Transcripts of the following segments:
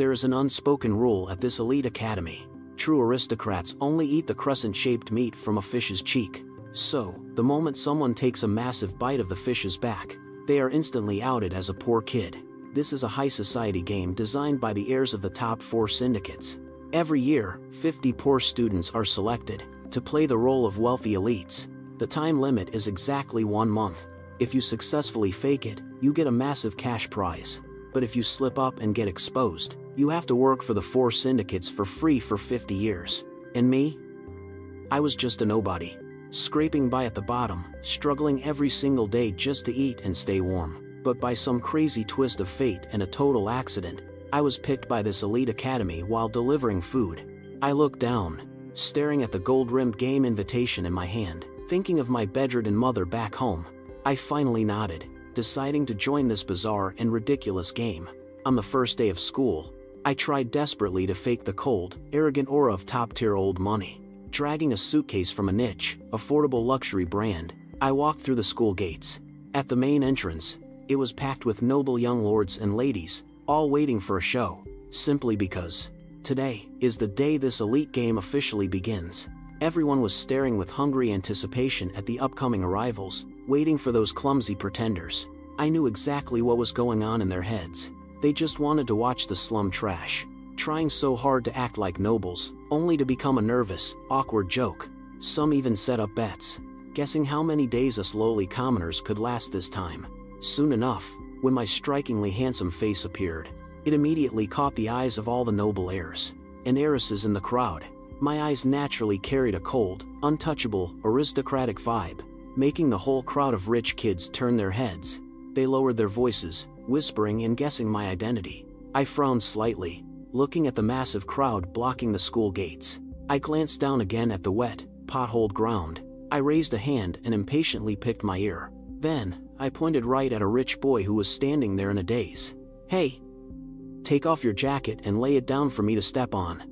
there is an unspoken rule at this elite academy. True aristocrats only eat the crescent-shaped meat from a fish's cheek. So, the moment someone takes a massive bite of the fish's back, they are instantly outed as a poor kid. This is a high society game designed by the heirs of the top 4 syndicates. Every year, 50 poor students are selected to play the role of wealthy elites. The time limit is exactly 1 month. If you successfully fake it, you get a massive cash prize. But if you slip up and get exposed, you have to work for the 4 syndicates for free for 50 years. And me? I was just a nobody, scraping by at the bottom, struggling every single day just to eat and stay warm. But by some crazy twist of fate and a total accident, I was picked by this elite academy while delivering food. I looked down, staring at the gold-rimmed game invitation in my hand, thinking of my bedridden mother back home. I finally nodded, deciding to join this bizarre and ridiculous game. On the first day of school, I tried desperately to fake the cold, arrogant aura of top-tier old money. Dragging a suitcase from a niche, affordable luxury brand, I walked through the school gates. At the main entrance, it was packed with noble young lords and ladies, all waiting for a show, simply because today is the day this elite game officially begins. Everyone was staring with hungry anticipation at the upcoming arrivals, waiting for those clumsy pretenders. I knew exactly what was going on in their heads. They just wanted to watch the slum trash, trying so hard to act like nobles, only to become a nervous, awkward joke. Some even set up bets, guessing how many days us lowly commoners could last this time. Soon enough, when my strikingly handsome face appeared, it immediately caught the eyes of all the noble heirs and heiresses in the crowd. My eyes naturally carried a cold, untouchable, aristocratic vibe, making the whole crowd of rich kids turn their heads. They lowered their voices, whispering and guessing my identity. I frowned slightly, looking at the massive crowd blocking the school gates. I glanced down again at the wet, potholed ground. I raised a hand and impatiently picked my ear. Then, I pointed right at a rich boy who was standing there in a daze. "Hey! Take off your jacket and lay it down for me to step on.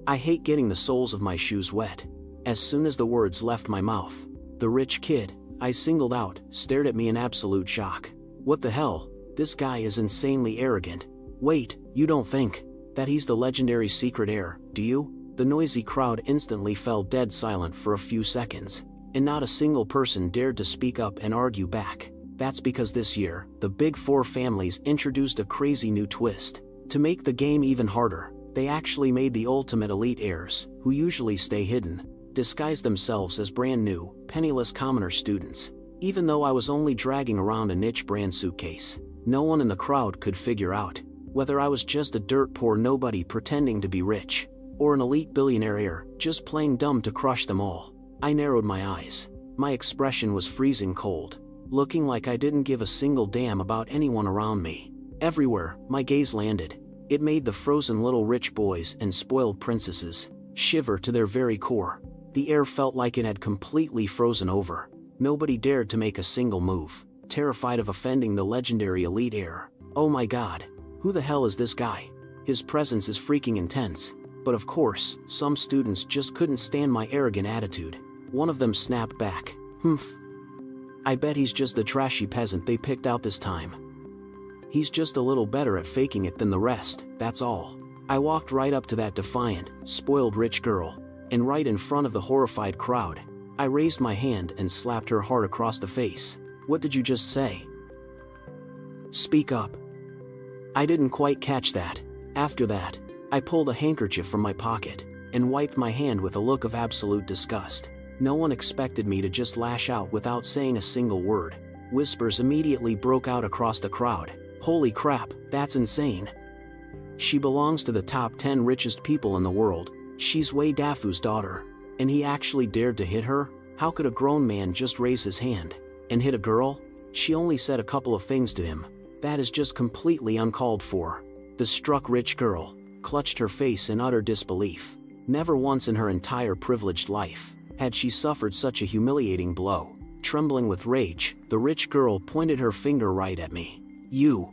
I hate getting the soles of my shoes wet." As soon as the words left my mouth, the rich kid I singled out stared at me in absolute shock. "What the hell? This guy is insanely arrogant. Wait, you don't think that he's the legendary secret heir, do you?" The noisy crowd instantly fell dead silent for a few seconds, and not a single person dared to speak up and argue back. That's because this year, the Big Four families introduced a crazy new twist. To make the game even harder, they actually made the ultimate elite heirs, who usually stay hidden, disguise themselves as brand new, penniless commoner students. Even though I was only dragging around a niche brand suitcase, no one in the crowd could figure out whether I was just a dirt poor nobody pretending to be rich, or an elite billionaire heir just playing dumb to crush them all. I narrowed my eyes. My expression was freezing cold, looking like I didn't give a single damn about anyone around me. Everywhere my gaze landed, it made the frozen little rich boys and spoiled princesses shiver to their very core. The air felt like it had completely frozen over. Nobody dared to make a single move, terrified of offending the legendary elite heir. Oh my god, who the hell is this guy? His presence is freaking intense. But of course, some students just couldn't stand my arrogant attitude. One of them snapped back. "Humph. I bet he's just the trashy peasant they picked out this time. He's just a little better at faking it than the rest, that's all." I walked right up to that defiant, spoiled rich girl, and right in front of the horrified crowd, I raised my hand and slapped her hard across the face. "What did you just say? Speak up." I didn't quite catch that. After that, I pulled a handkerchief from my pocket and wiped my hand with a look of absolute disgust. No one expected me to just lash out without saying a single word. Whispers immediately broke out across the crowd. "Holy crap, that's insane. She belongs to the top 10 richest people in the world. She's Wei Dafu's daughter. And he actually dared to hit her? How could a grown man just raise his hand and hit a girl? She only said a couple of things to him. That is just completely uncalled for." The struck rich girl clutched her face in utter disbelief. Never once in her entire privileged life had she suffered such a humiliating blow. Trembling with rage, the rich girl pointed her finger right at me. "You!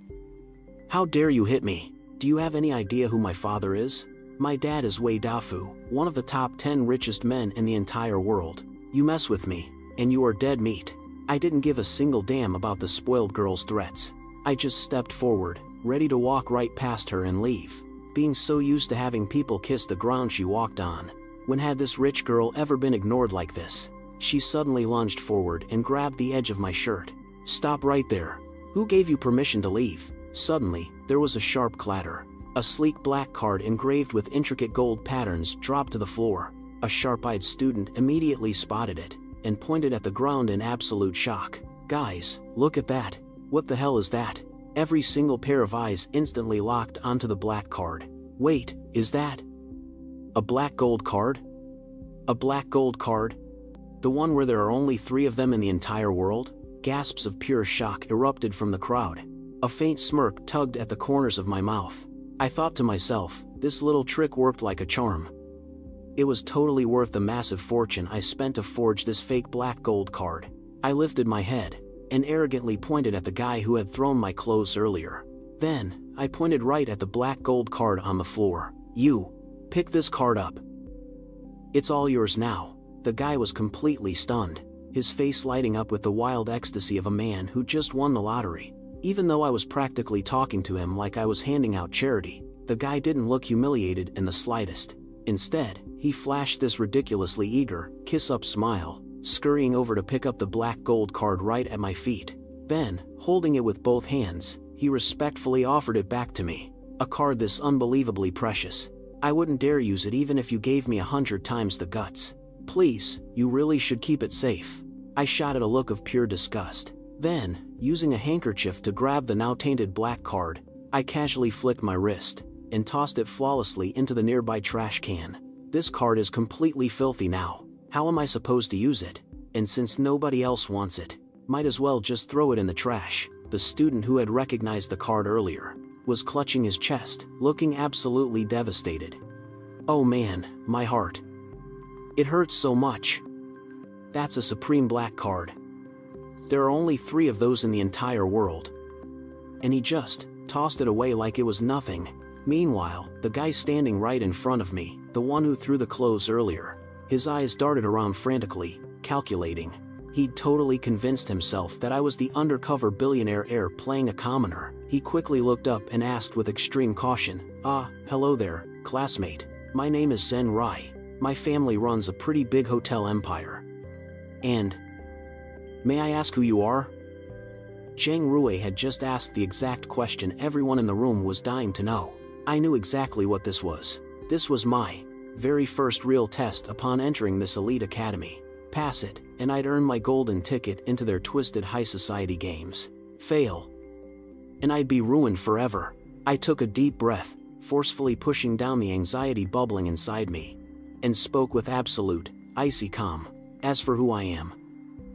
How dare you hit me? Do you have any idea who my father is? My dad is Wei Dafu, one of the top 10 richest men in the entire world. You mess with me, and you are dead meat." I didn't give a single damn about the spoiled girl's threats. I just stepped forward, ready to walk right past her and leave. being so used to having people kiss the ground she walked on. When had this rich girl ever been ignored like this? She suddenly lunged forward and grabbed the edge of my shirt. "Stop right there. Who gave you permission to leave?" Suddenly, there was a sharp clatter. A sleek black card engraved with intricate gold patterns dropped to the floor. A sharp-eyed student immediately spotted it and pointed at the ground in absolute shock. "Guys, look at that. What the hell is that?" Every single pair of eyes instantly locked onto the black card. "Wait, is that a black gold card? A black gold card? The one where there are only 3 of them in the entire world?" Gasps of pure shock erupted from the crowd. A faint smirk tugged at the corners of my mouth. I thought to myself, this little trick worked like a charm. It was totally worth the massive fortune I spent to forge this fake black gold card. I lifted my head and arrogantly pointed at the guy who had thrown my clothes earlier. Then, I pointed right at the black gold card on the floor. "You, pick this card up. It's all yours now." The guy was completely stunned, his face lighting up with the wild ecstasy of a man who just won the lottery. Even though I was practically talking to him like I was handing out charity, the guy didn't look humiliated in the slightest. Instead, he flashed this ridiculously eager, kiss-up smile, scurrying over to pick up the black gold card right at my feet. Then, holding it with both hands, he respectfully offered it back to me. A card this unbelievably precious. I wouldn't dare use it even if you gave me 100 times the guts. "Please, you really should keep it safe." I shot at a look of pure disgust. Then, using a handkerchief to grab the now tainted black card, I casually flicked my wrist and tossed it flawlessly into the nearby trash can. This card is completely filthy now. How am I supposed to use it? And since nobody else wants it, might as well just throw it in the trash. The student who had recognized the card earlier was clutching his chest, looking absolutely devastated. "Oh man, my heart. It hurts so much. That's a supreme black card. There are only 3 of those in the entire world." And he just tossed it away like it was nothing. Meanwhile, the guy standing right in front of me, the one who threw the clothes earlier, his eyes darted around frantically, calculating. He'd totally convinced himself that I was the undercover billionaire heir playing a commoner. He quickly looked up and asked with extreme caution, "Hello there, classmate. My name is Zen Rai. My family runs a pretty big hotel empire. And may I ask who you are?" Zhang Rui had just asked the exact question everyone in the room was dying to know. I knew exactly what this was. This was my very first real test upon entering this elite academy. Pass it, and I'd earn my golden ticket into their twisted high society games. Fail, and I'd be ruined forever. I took a deep breath, forcefully pushing down the anxiety bubbling inside me, and spoke with absolute, icy calm. "As for who I am,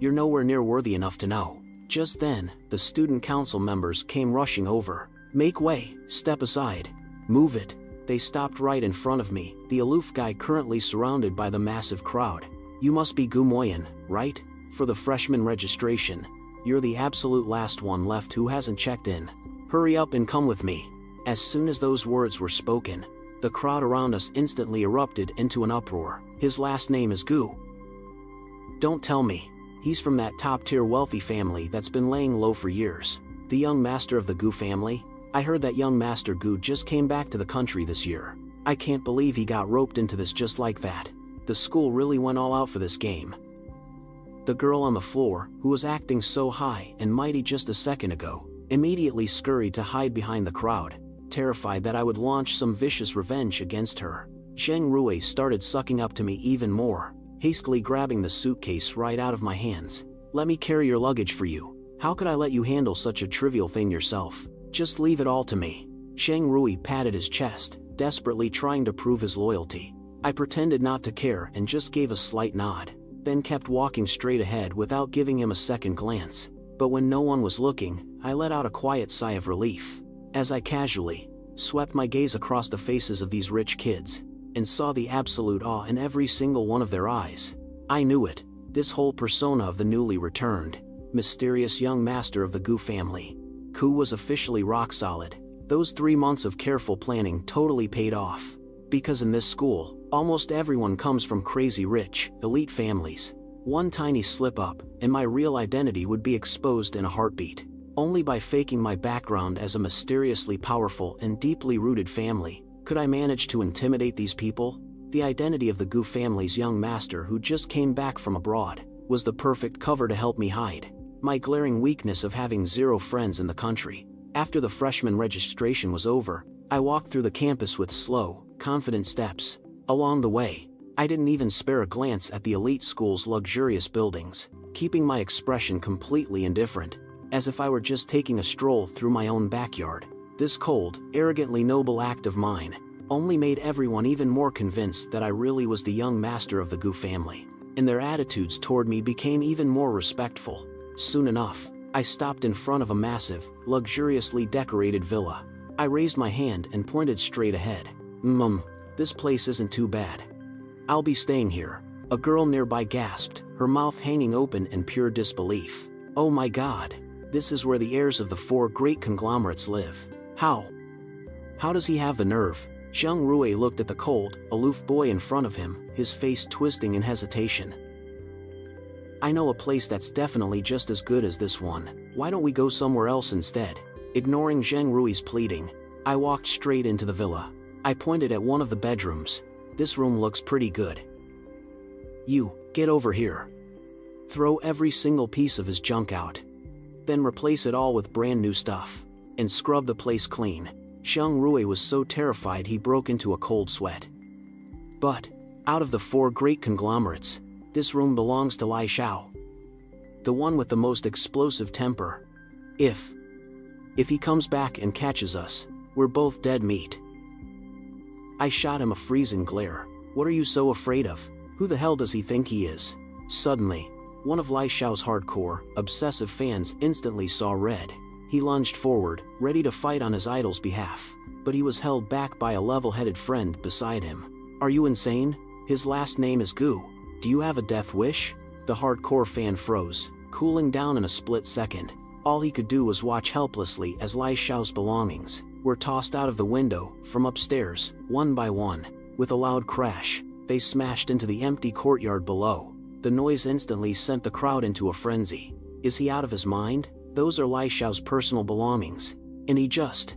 you're nowhere near worthy enough to know." Just then, the student council members came rushing over. "Make way, step aside, move it." They stopped right in front of me, the aloof guy currently surrounded by the massive crowd. "You must be Gu Moyen, right? For the freshman registration. You're the absolute last one left who hasn't checked in. Hurry up and come with me." As soon as those words were spoken, the crowd around us instantly erupted into an uproar. "His last name is Gu? Don't tell me. He's from that top-tier wealthy family that's been laying low for years. The young master of the Gu family? I heard that young Master Gu just came back to the country this year. I can't believe he got roped into this just like that. The school really went all out for this game." The girl on the floor, who was acting so high and mighty just a second ago, immediately scurried to hide behind the crowd, terrified that I would launch some vicious revenge against her. Zhang Rui started sucking up to me even more, hastily grabbing the suitcase right out of my hands. "Let me carry your luggage for you. How could I let you handle such a trivial thing yourself? Just leave it all to me." Zhang Rui patted his chest, desperately trying to prove his loyalty. I pretended not to care and just gave a slight nod, then kept walking straight ahead without giving him a second glance. But when no one was looking, I let out a quiet sigh of relief, as I casually swept my gaze across the faces of these rich kids, and saw the absolute awe in every single one of their eyes. I knew it. This whole persona of the newly returned, mysterious young master of the Gu family. Ku was officially rock solid. Those 3 months of careful planning totally paid off. Because in this school, almost everyone comes from crazy rich, elite families. One tiny slip-up, and my real identity would be exposed in a heartbeat. Only by faking my background as a mysteriously powerful and deeply rooted family Could I manage to intimidate these people? The identity of the Gu family's young master who just came back from abroad was the perfect cover to help me hide my glaring weakness of having 0 friends in the country. After the freshman registration was over, I walked through the campus with slow, confident steps. Along the way, I didn't even spare a glance at the elite school's luxurious buildings, keeping my expression completely indifferent, as if I were just taking a stroll through my own backyard. This cold, arrogantly noble act of mine only made everyone even more convinced that I really was the young master of the Gu family, and their attitudes toward me became even more respectful. Soon enough, I stopped in front of a massive, luxuriously decorated villa. I raised my hand and pointed straight ahead. This place isn't too bad. I'll be staying here. A girl nearby gasped, her mouth hanging open in pure disbelief. Oh my God! This is where the heirs of the 4 great conglomerates live. How does he have the nerve? Zheng Rui looked at the cold, aloof boy in front of him, his face twisting in hesitation. I know a place that's definitely just as good as this one. Why don't we go somewhere else instead? Ignoring Zheng Rui's pleading, I walked straight into the villa. I pointed at one of the bedrooms. This room looks pretty good. You, get over here. Throw every single piece of his junk out. Then replace it all with brand new stuff. And scrub the place clean. Zheng Rui was so terrified he broke into a cold sweat. But, out of the 4 great conglomerates, this room belongs to Lai Xiao, the one with the most explosive temper. If he comes back and catches us, we're both dead meat. I shot him a freezing glare. What are you so afraid of? Who the hell does he think he is? Suddenly, one of Lai Xiao's hardcore, obsessive fans instantly saw red. He lunged forward, ready to fight on his idol's behalf, but he was held back by a level-headed friend beside him. Are you insane? His last name is Gu. Do you have a death wish? The hardcore fan froze, cooling down in a split second. All he could do was watch helplessly as Lai Xiao's belongings were tossed out of the window, from upstairs, one by one. With a loud crash, they smashed into the empty courtyard below. The noise instantly sent the crowd into a frenzy. Is he out of his mind? Those are Lai Xiao's personal belongings, and he just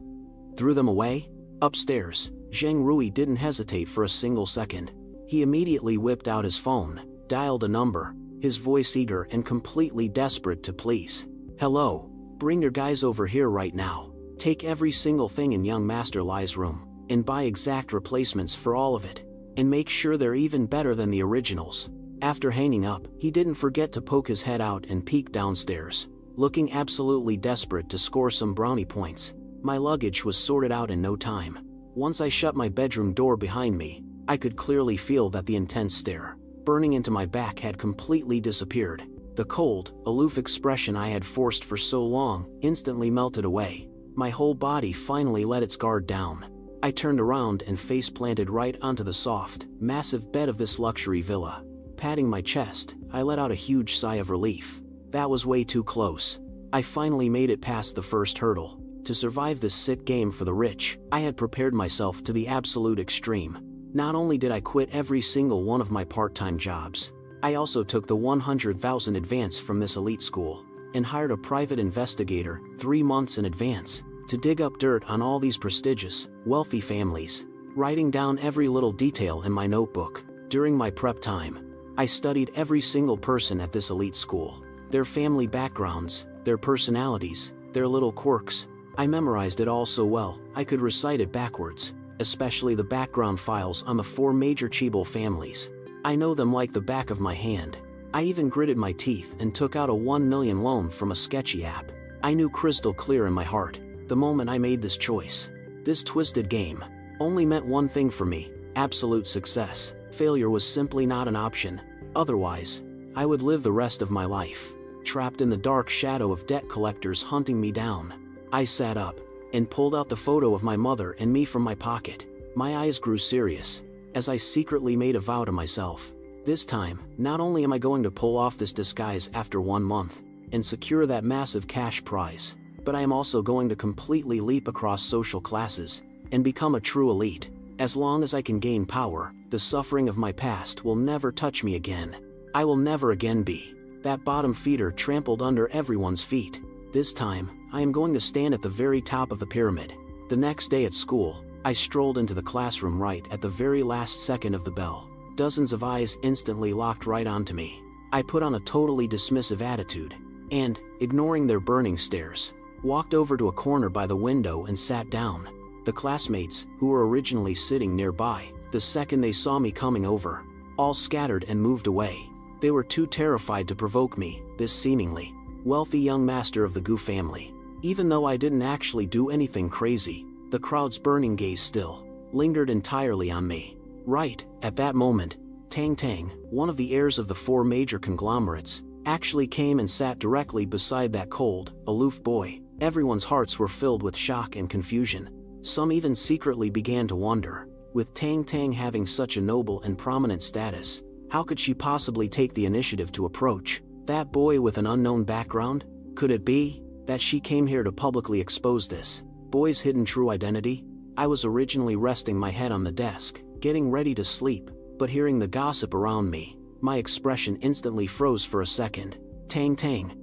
threw them away? Upstairs, Zheng Rui didn't hesitate for a single second. He immediately whipped out his phone, dialed a number, his voice eager and completely desperate to please. Hello, bring your guys over here right now. Take every single thing in young Master Lai's room, and buy exact replacements for all of it, and make sure they're even better than the originals. After hanging up, he didn't forget to poke his head out and peek downstairs, looking absolutely desperate to score some brownie points. My luggage was sorted out in no time. Once I shut my bedroom door behind me, I could clearly feel that the intense stare burning into my back had completely disappeared. The cold, aloof expression I had forced for so long instantly melted away. My whole body finally let its guard down. I turned around and face planted right onto the soft, massive bed of this luxury villa. Patting my chest, I let out a huge sigh of relief. That was way too close. I finally made it past the first hurdle. To survive this sit game for the rich, I had prepared myself to the absolute extreme. Not only did I quit every single one of my part-time jobs, I also took the 100,000 advance from this elite school, and hired a private investigator 3 months in advance, to dig up dirt on all these prestigious, wealthy families, writing down every little detail in my notebook. During my prep time, I studied every single person at this elite school, their family backgrounds, their personalities, their little quirks. I memorized it all so well, I could recite it backwards, especially the background files on the 4 major Chibo families. I know them like the back of my hand. I even gritted my teeth and took out a 1 million loan from a sketchy app. I knew crystal clear in my heart, the moment I made this choice. This twisted game only meant one thing for me: absolute success. Failure was simply not an option. Otherwise, I would live the rest of my life trapped in the dark shadow of debt collectors hunting me down. I sat up and pulled out the photo of my mother and me from my pocket. My eyes grew serious as I secretly made a vow to myself. This time, not only am I going to pull off this disguise after 1 month and secure that massive cash prize, but I am also going to completely leap across social classes and become a true elite. As long as I can gain power, the suffering of my past will never touch me again. I will never again be that bottom feeder trampled under everyone's feet. This time, I am going to stand at the very top of the pyramid. The next day at school, I strolled into the classroom right at the very last second of the bell. Dozens of eyes instantly locked right onto me. I put on a totally dismissive attitude, and, ignoring their burning stares, walked over to a corner by the window and sat down. The classmates, who were originally sitting nearby, the second they saw me coming over, all scattered and moved away. They were too terrified to provoke me, this seemingly wealthy young master of the Gu family. Even though I didn't actually do anything crazy, the crowd's burning gaze still lingered entirely on me. Right at that moment, Tang Tang, one of the heirs of the 4 major conglomerates, actually came and sat directly beside that cold, aloof boy. Everyone's hearts were filled with shock and confusion. Some even secretly began to wonder, with Tang Tang having such a noble and prominent status, how could she possibly take the initiative to approach that boy with an unknown background? Could it be that she came here to publicly expose this boy's hidden true identity? I was originally resting my head on the desk, getting ready to sleep, but hearing the gossip around me, my expression instantly froze for a second. Tang Tang.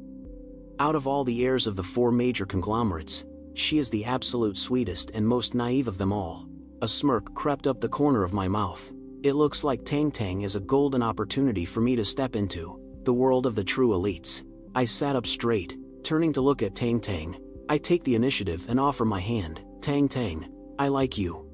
Out of all the heirs of the 4 major conglomerates, she is the absolute sweetest and most naive of them all. A smirk crept up the corner of my mouth. It looks like Tang Tang is a golden opportunity for me to step into the world of the true elites. I sat up straight, turning to look at Tang Tang. I take the initiative and offer my hand. Tang Tang, I like you.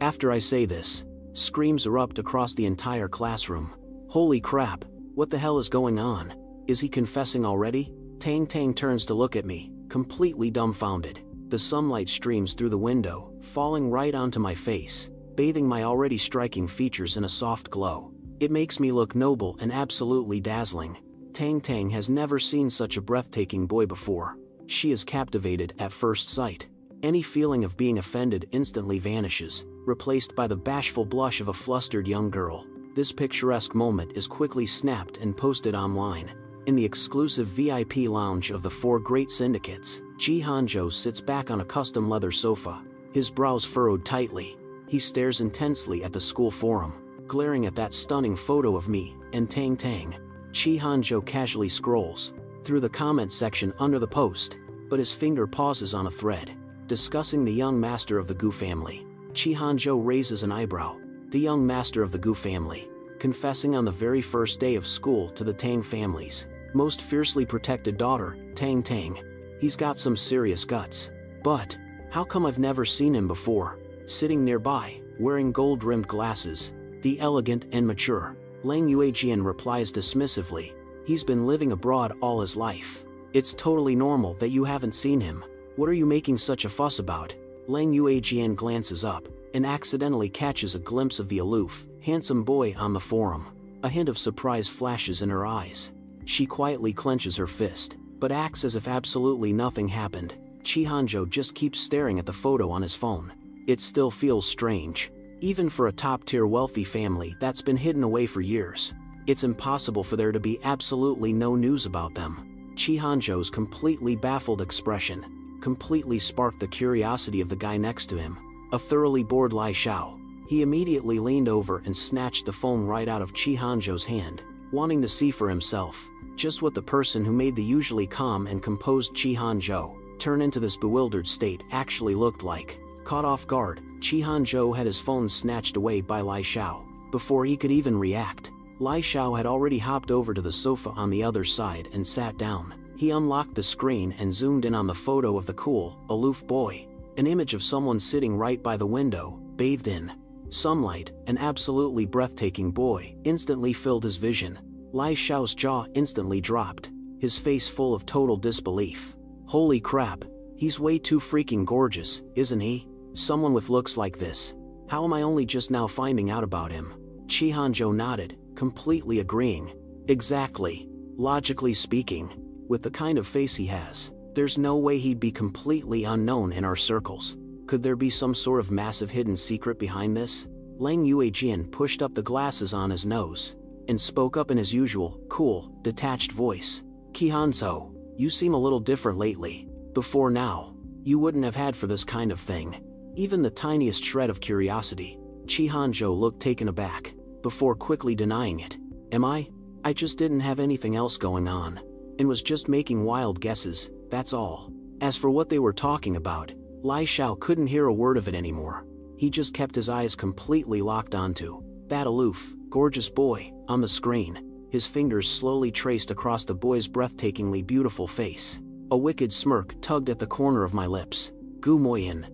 After I say this, screams erupt across the entire classroom. Holy crap, what the hell is going on? Is he confessing already? Tang Tang turns to look at me, completely dumbfounded. The sunlight streams through the window, falling right onto my face, bathing my already striking features in a soft glow. It makes me look noble and absolutely dazzling. Tang Tang has never seen such a breathtaking boy before. She is captivated at first sight. Any feeling of being offended instantly vanishes, replaced by the bashful blush of a flustered young girl. This picturesque moment is quickly snapped and posted online. In the exclusive VIP lounge of the 4 great syndicates, Ji Hanzhou sits back on a custom leather sofa, his brows furrowed tightly. He stares intensely at the school forum, glaring at that stunning photo of me and Tang Tang. Ji Hanzhou casually scrolls through the comment section under the post, but his finger pauses on a thread discussing the young master of the Gu family. Ji Hanzhou raises an eyebrow. The young master of the Gu family, confessing on the very first day of school to the Tang family's most fiercely protected daughter, Tang Tang. He's got some serious guts. But how come I've never seen him before? Sitting nearby, wearing gold-rimmed glasses, the elegant and mature Lang Yuejian replies dismissively, he's been living abroad all his life. It's totally normal that you haven't seen him. What are you making such a fuss about? Lang Yuejian glances up and accidentally catches a glimpse of the aloof, handsome boy on the forum. A hint of surprise flashes in her eyes. She quietly clenches her fist, but acts as if absolutely nothing happened. Ji Hanzhou just keeps staring at the photo on his phone. It still feels strange. Even for a top-tier wealthy family that's been hidden away for years, it's impossible for there to be absolutely no news about them. Ji Hanzhou's completely baffled expression completely sparked the curiosity of the guy next to him, a thoroughly bored Lai Xiao. He immediately leaned over and snatched the phone right out of Ji Hanzhou's hand, wanting to see for himself just what the person who made the usually calm and composed Ji Hanzhou turn into this bewildered state actually looked like. Caught off guard, Ji Hanzhou had his phone snatched away by Lai Xiao. Before he could even react, Lai Xiao had already hopped over to the sofa on the other side and sat down. He unlocked the screen and zoomed in on the photo of the cool, aloof boy. An image of someone sitting right by the window, bathed in sunlight. An absolutely breathtaking boy instantly filled his vision. Lai Xiao's jaw instantly dropped, his face full of total disbelief. Holy crap, he's way too freaking gorgeous, isn't he? Someone with looks like this. How am I only just now finding out about him? Ji Hanzhou nodded, completely agreeing. Exactly. Logically speaking, with the kind of face he has, there's no way he'd be completely unknown in our circles. Could there be some sort of massive hidden secret behind this? Lang Yuejian pushed up the glasses on his nose and spoke up in his usual, cool, detached voice. Ji Hanzhou, you seem a little different lately. Before now, you wouldn't have had for this kind of thing even the tiniest shred of curiosity. Ji Hanzhou looked taken aback, before quickly denying it. Am I? I just didn't have anything else going on, and was just making wild guesses, that's all. As for what they were talking about, Lai Xiao couldn't hear a word of it anymore. He just kept his eyes completely locked onto that aloof, gorgeous boy on the screen. His fingers slowly traced across the boy's breathtakingly beautiful face. A wicked smirk tugged at the corner of my lips. Gumoyin.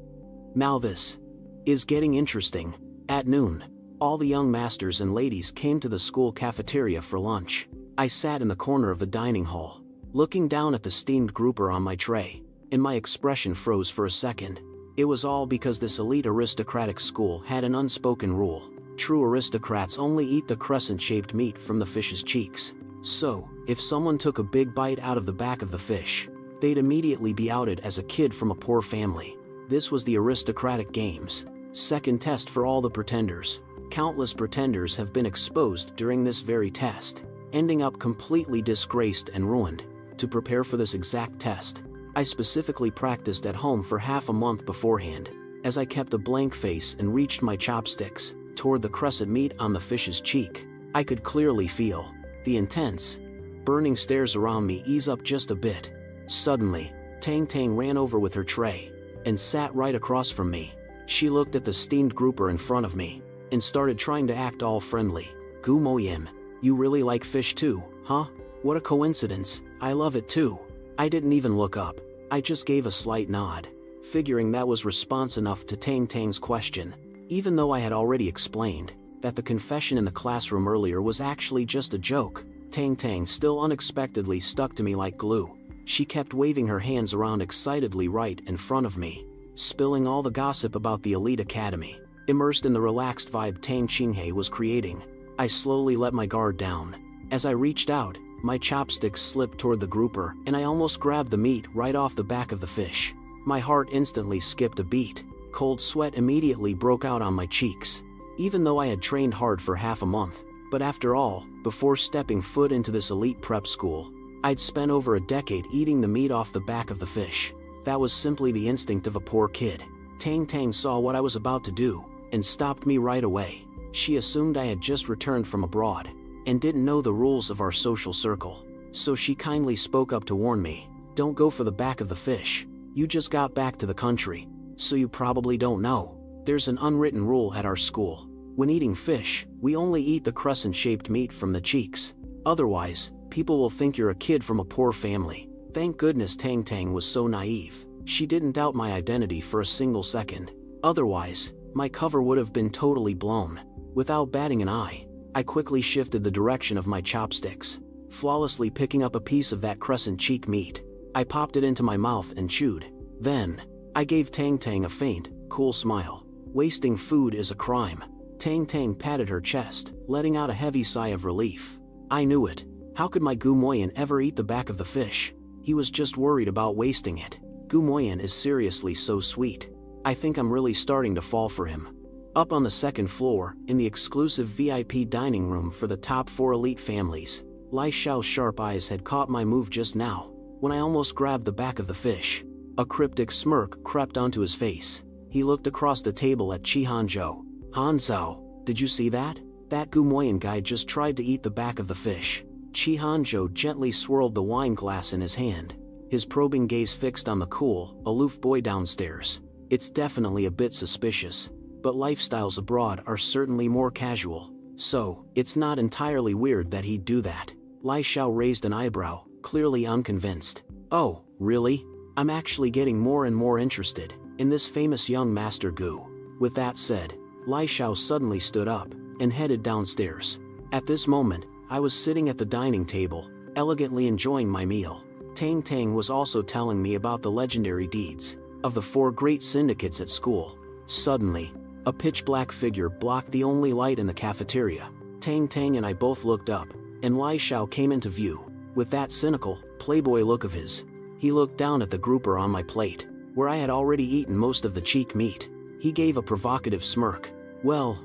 Now this is getting interesting. At noon, all the young masters and ladies came to the school cafeteria for lunch. I sat in the corner of the dining hall, looking down at the steamed grouper on my tray, and my expression froze for a second. It was all because this elite aristocratic school had an unspoken rule. True aristocrats only eat the crescent-shaped meat from the fish's cheeks. So, if someone took a big bite out of the back of the fish, they'd immediately be outed as a kid from a poor family. This was the aristocratic game's second test for all the pretenders. Countless pretenders have been exposed during this very test, ending up completely disgraced and ruined. To prepare for this exact test, I specifically practiced at home for half a month beforehand. As I kept a blank face and reached my chopsticks toward the crescent meat on the fish's cheek, I could clearly feel the intense, burning stares around me ease up just a bit. Suddenly, Tang Tang ran over with her tray and sat right across from me. She looked at the steamed grouper in front of me and started trying to act all friendly. Gumoyin, you really like fish too, huh? What a coincidence, I love it too. I didn't even look up. I just gave a slight nod, figuring that was response enough to Tang Tang's question, even though I had already explained that the confession in the classroom earlier was actually just a joke. Tang Tang still unexpectedly stuck to me like glue. She kept waving her hands around excitedly right in front of me, spilling all the gossip about the elite academy. Immersed in the relaxed vibe Tang Qinghe was creating, I slowly let my guard down. As I reached out, my chopsticks slipped toward the grouper and I almost grabbed the meat right off the back of the fish. My heart instantly skipped a beat. Cold sweat immediately broke out on my cheeks, even though I had trained hard for half a month. But after all, before stepping foot into this elite prep school, I'd spent over a decade eating the meat off the back of the fish. That was simply the instinct of a poor kid. Tang Tang saw what I was about to do and stopped me right away. She assumed I had just returned from abroad and didn't know the rules of our social circle. So she kindly spoke up to warn me, "Don't go for the back of the fish. You just got back to the country, so you probably don't know. There's an unwritten rule at our school. When eating fish, we only eat the crescent-shaped meat from the cheeks. Otherwise, people will think you're a kid from a poor family." Thank goodness Tang Tang was so naive. She didn't doubt my identity for a single second. Otherwise, my cover would have been totally blown. Without batting an eye, I quickly shifted the direction of my chopsticks, flawlessly picking up a piece of that crescent cheek meat. I popped it into my mouth and chewed. Then, I gave Tang Tang a faint, cool smile. Wasting food is a crime. Tang Tang patted her chest, letting out a heavy sigh of relief. I knew it. How could my Gumoyin ever eat the back of the fish? He was just worried about wasting it. Gumoyin is seriously so sweet. I think I'm really starting to fall for him. Up on the second floor, in the exclusive VIP dining room for the top 4 elite families, Lai Xiao's sharp eyes had caught my move just now, when I almost grabbed the back of the fish. A cryptic smirk crept onto his face. He looked across the table at Qi Hanzhou. "Hanzhou, did you see that? That Gumoyin guy just tried to eat the back of the fish." Qi Hanzhou gently swirled the wine glass in his hand, his probing gaze fixed on the cool, aloof boy downstairs. It's definitely a bit suspicious, but lifestyles abroad are certainly more casual, so it's not entirely weird that he'd do that. Lai Xiao raised an eyebrow, clearly unconvinced. "Oh, really? I'm actually getting more and more interested in this famous young master Gu." With that said, Lai Xiao suddenly stood up and headed downstairs. At this moment, I was sitting at the dining table, elegantly enjoying my meal. Tang Tang was also telling me about the legendary deeds of the 4 great syndicates at school. Suddenly, a pitch-black figure blocked the only light in the cafeteria. Tang Tang and I both looked up, and Lai Xiao came into view. With that cynical, playboy look of his, he looked down at the grouper on my plate, where I had already eaten most of the cheek meat. He gave a provocative smirk. Well,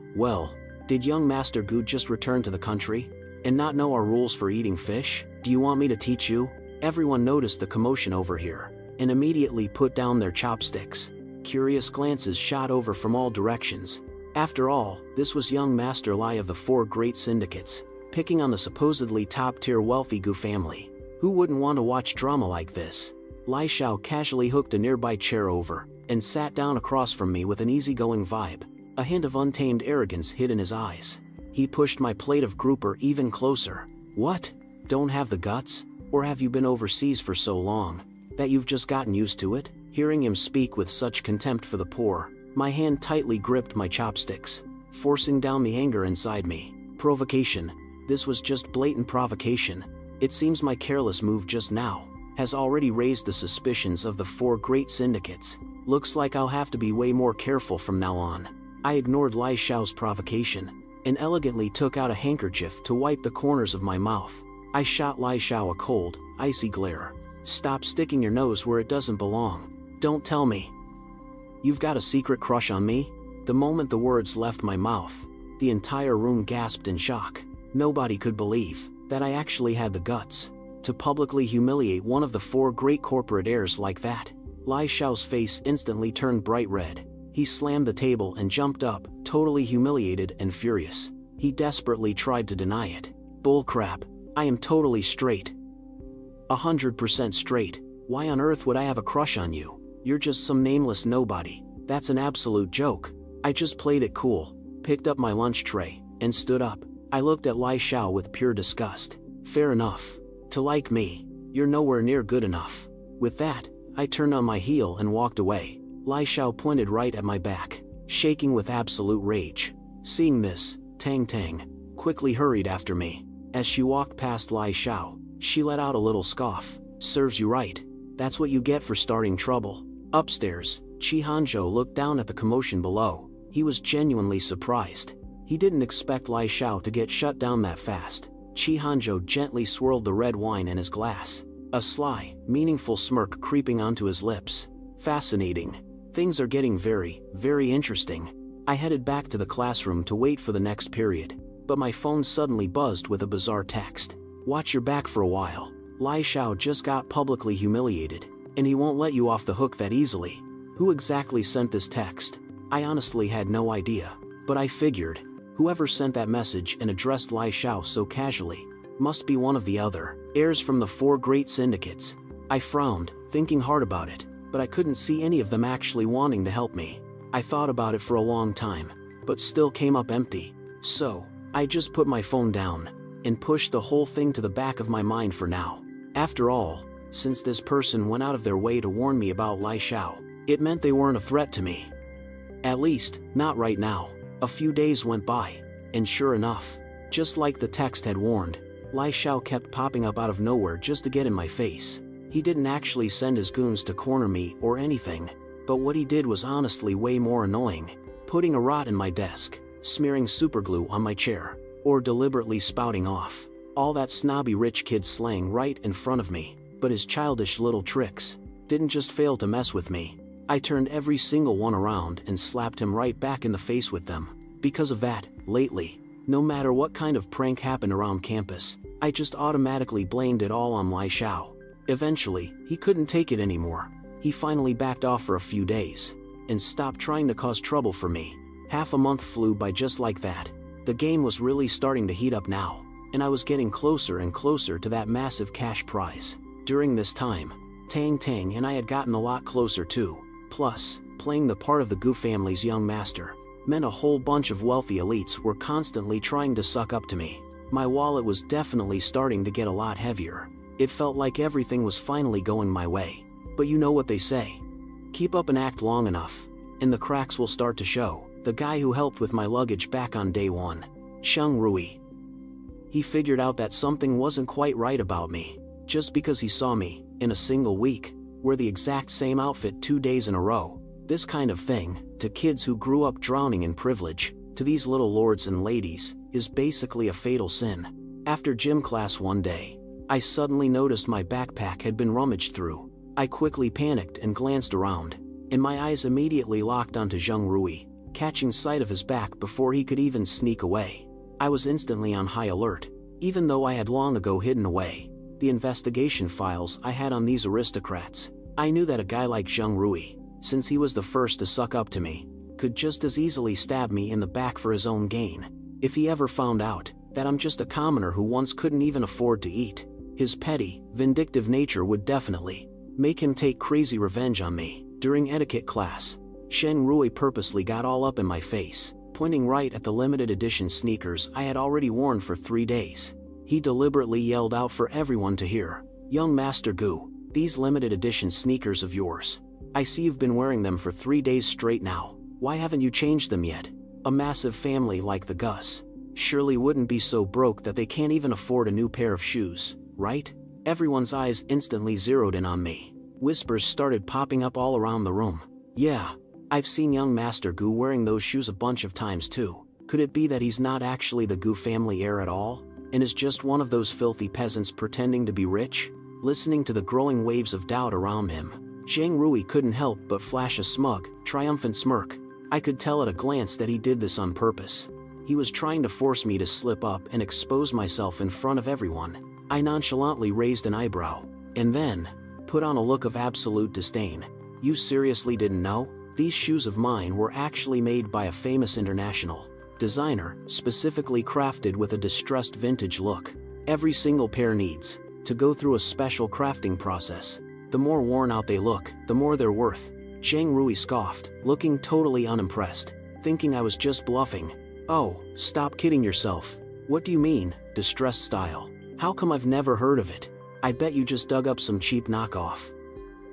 did young Master Gu just return to the country and not know our rules for eating fish? Do you want me to teach you?" Everyone noticed the commotion over here and immediately put down their chopsticks. Curious glances shot over from all directions. After all, this was young Master Lai of the 4 great syndicates, picking on the supposedly top-tier wealthy Gu family. Who wouldn't want to watch drama like this? Lai Xiao casually hooked a nearby chair over and sat down across from me with an easygoing vibe. A hint of untamed arrogance hid in his eyes. He pushed my plate of grouper even closer. What? Don't have the guts? Or have you been overseas for so long that you've just gotten used to it? Hearing him speak with such contempt for the poor, my hand tightly gripped my chopsticks, forcing down the anger inside me. Provocation. This was just blatant provocation. It seems my careless move just now has already raised the suspicions of the 4 great syndicates. Looks like I'll have to be way more careful from now on. I ignored Lai Xiao's provocation and elegantly took out a handkerchief to wipe the corners of my mouth. I shot Lai Xiao a cold, icy glare. Stop sticking your nose where it doesn't belong. Don't tell me you've got a secret crush on me? The moment the words left my mouth, the entire room gasped in shock. Nobody could believe that I actually had the guts to publicly humiliate one of the 4 great corporate heirs like that. Lai Xiao's face instantly turned bright red. He slammed the table and jumped up, totally humiliated and furious. He desperately tried to deny it. Bullcrap. I am totally straight. 100% straight. Why on earth would I have a crush on you? You're just some nameless nobody. That's an absolute joke. I just played it cool, picked up my lunch tray, and stood up. I looked at Lai Xiao with pure disgust. Fair enough. To like me, you're nowhere near good enough. With that, I turned on my heel and walked away. Lai Xiao pointed right at my back, shaking with absolute rage. Seeing this, Tang Tang quickly hurried after me. As she walked past Lai Xiao, she let out a little scoff. Serves you right. That's what you get for starting trouble. Upstairs, Qi Hanzhou looked down at the commotion below. He was genuinely surprised. He didn't expect Lai Xiao to get shut down that fast. Qi Hanzhou gently swirled the red wine in his glass, a sly, meaningful smirk creeping onto his lips. Fascinating. Things are getting very, very interesting. I headed back to the classroom to wait for the next period, but my phone suddenly buzzed with a bizarre text. Watch your back for a while. Lai Xiao just got publicly humiliated, and he won't let you off the hook that easily. Who exactly sent this text? I honestly had no idea, but I figured, whoever sent that message and addressed Lai Xiao so casually must be one of the other heirs from the 4 great syndicates. I frowned, thinking hard about it, but I couldn't see any of them actually wanting to help me. I thought about it for a long time, but still came up empty. So, I just put my phone down and pushed the whole thing to the back of my mind for now. After all, since this person went out of their way to warn me about Lai Xiao, it meant they weren't a threat to me. At least, not right now. A few days went by, and sure enough, just like the text had warned, Lai Xiao kept popping up out of nowhere just to get in my face. He didn't actually send his goons to corner me or anything, but what he did was honestly way more annoying. Putting a rot in my desk, smearing superglue on my chair, or deliberately spouting off all that snobby rich kid slang right in front of me. But his childish little tricks didn't just fail to mess with me. I turned every single one around and slapped him right back in the face with them. Because of that, lately, no matter what kind of prank happened around campus, I just automatically blamed it all on Lai Xiao. Eventually, he couldn't take it anymore. He finally backed off for a few days and stopped trying to cause trouble for me. Half a month flew by just like that. The game was really starting to heat up now, and I was getting closer and closer to that massive cash prize. During this time, Tang Tang and I had gotten a lot closer too. Plus, playing the part of the Gu family's young master meant a whole bunch of wealthy elites were constantly trying to suck up to me. My wallet was definitely starting to get a lot heavier. It felt like everything was finally going my way. But you know what they say. Keep up an act long enough, and the cracks will start to show. The guy who helped with my luggage back on day 1, Sheng Rui. He figured out that something wasn't quite right about me, just because he saw me, in a single week, wear the exact same outfit 2 days in a row. This kind of thing, to kids who grew up drowning in privilege, to these little lords and ladies, is basically a fatal sin. After gym class one day, I suddenly noticed my backpack had been rummaged through. I quickly panicked and glanced around, and my eyes immediately locked onto Zheng Rui, catching sight of his back before he could even sneak away. I was instantly on high alert, even though I had long ago hidden away the investigation files I had on these aristocrats. I knew that a guy like Zheng Rui, since he was the first to suck up to me, could just as easily stab me in the back for his own gain. If he ever found out that I'm just a commoner who once couldn't even afford to eat, his petty, vindictive nature would definitely make him take crazy revenge on me. During etiquette class, Zheng Rui purposely got all up in my face, pointing right at the limited edition sneakers I had already worn for 3 days. He deliberately yelled out for everyone to hear, "Young Master Gu, these limited edition sneakers of yours. I see you've been wearing them for 3 days straight now. Why haven't you changed them yet? A massive family like the Gus surely wouldn't be so broke that they can't even afford a new pair of shoes, right?" Everyone's eyes instantly zeroed in on me. Whispers started popping up all around the room. "Yeah, I've seen young Master Gu wearing those shoes a bunch of times too. Could it be that he's not actually the Gu family heir at all, and is just one of those filthy peasants pretending to be rich?" Listening to the growing waves of doubt around him, Zheng Rui couldn't help but flash a smug, triumphant smirk. I could tell at a glance that he did this on purpose. He was trying to force me to slip up and expose myself in front of everyone. I nonchalantly raised an eyebrow, and then put on a look of absolute disdain. "You seriously didn't know? These shoes of mine were actually made by a famous international designer, specifically crafted with a distressed vintage look. Every single pair needs to go through a special crafting process. The more worn out they look, the more they're worth." Zheng Rui scoffed, looking totally unimpressed, thinking I was just bluffing. "Oh, stop kidding yourself. What do you mean, distressed style? How come I've never heard of it? I bet you just dug up some cheap knockoff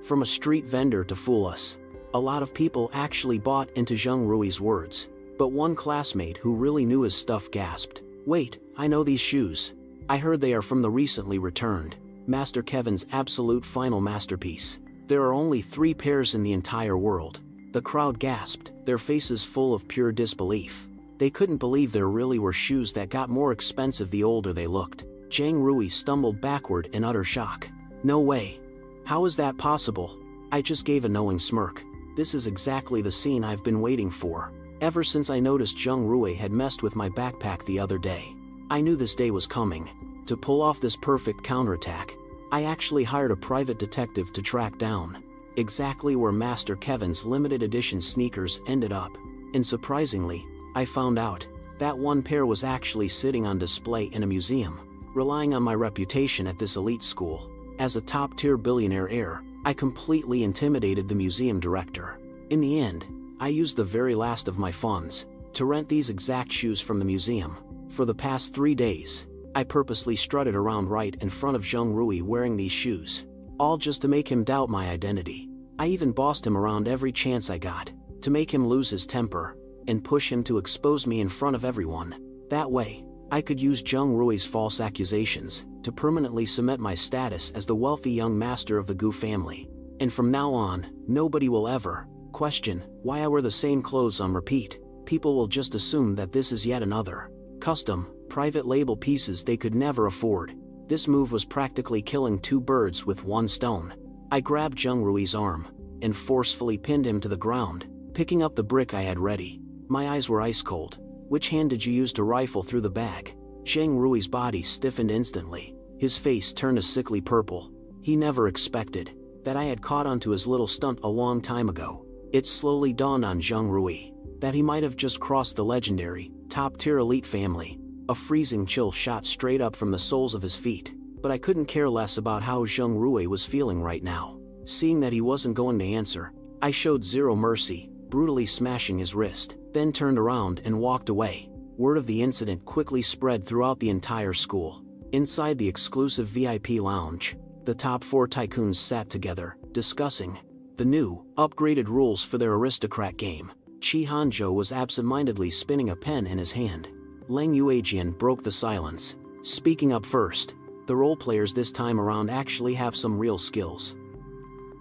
from a street vendor to fool us." A lot of people actually bought into Zheng Rui's words, but one classmate who really knew his stuff gasped, "Wait, I know these shoes. I heard they are from the recently returned Master Kevin's absolute final masterpiece. There are only 3 pairs in the entire world." The crowd gasped, their faces full of pure disbelief. They couldn't believe there really were shoes that got more expensive the older they looked. Zheng Rui stumbled backward in utter shock. "No way. How is that possible?" I just gave a knowing smirk. This is exactly the scene I've been waiting for. Ever since I noticed Zheng Rui had messed with my backpack the other day, I knew this day was coming. To pull off this perfect counterattack, I actually hired a private detective to track down exactly where Master Kevin's limited edition sneakers ended up. And surprisingly, I found out that one pair was actually sitting on display in a museum. Relying on my reputation at this elite school as a top-tier billionaire heir, I completely intimidated the museum director. In the end, I used the very last of my funds to rent these exact shoes from the museum. For the past 3 days, I purposely strutted around right in front of Zheng Rui wearing these shoes, all just to make him doubt my identity. I even bossed him around every chance I got, to make him lose his temper, and push him to expose me in front of everyone. That way, I could use Zheng Rui's false accusations to permanently cement my status as the wealthy young master of the Gu family. And from now on, nobody will ever question why I wear the same clothes on repeat. People will just assume that this is yet another custom, private label pieces they could never afford. This move was practically killing 2 birds with 1 stone. I grabbed Zheng Rui's arm and forcefully pinned him to the ground, picking up the brick I had ready. My eyes were ice cold. "Which hand did you use to rifle through the bag?" Zheng Rui's body stiffened instantly. His face turned a sickly purple. He never expected that I had caught onto his little stunt a long time ago. It slowly dawned on Zheng Rui that he might have just crossed the legendary, top-tier elite family. A freezing chill shot straight up from the soles of his feet, but I couldn't care less about how Zheng Rui was feeling right now. Seeing that he wasn't going to answer, I showed zero mercy, brutally smashing his wrist, then turned around and walked away. Word of the incident quickly spread throughout the entire school. Inside the exclusive VIP lounge, the top 4 tycoons sat together, discussing the new, upgraded rules for their aristocrat game. Chi Hanzhou was absent-mindedly spinning a pen in his hand. Leng Yuejian broke the silence, speaking up first. "The role players this time around actually have some real skills.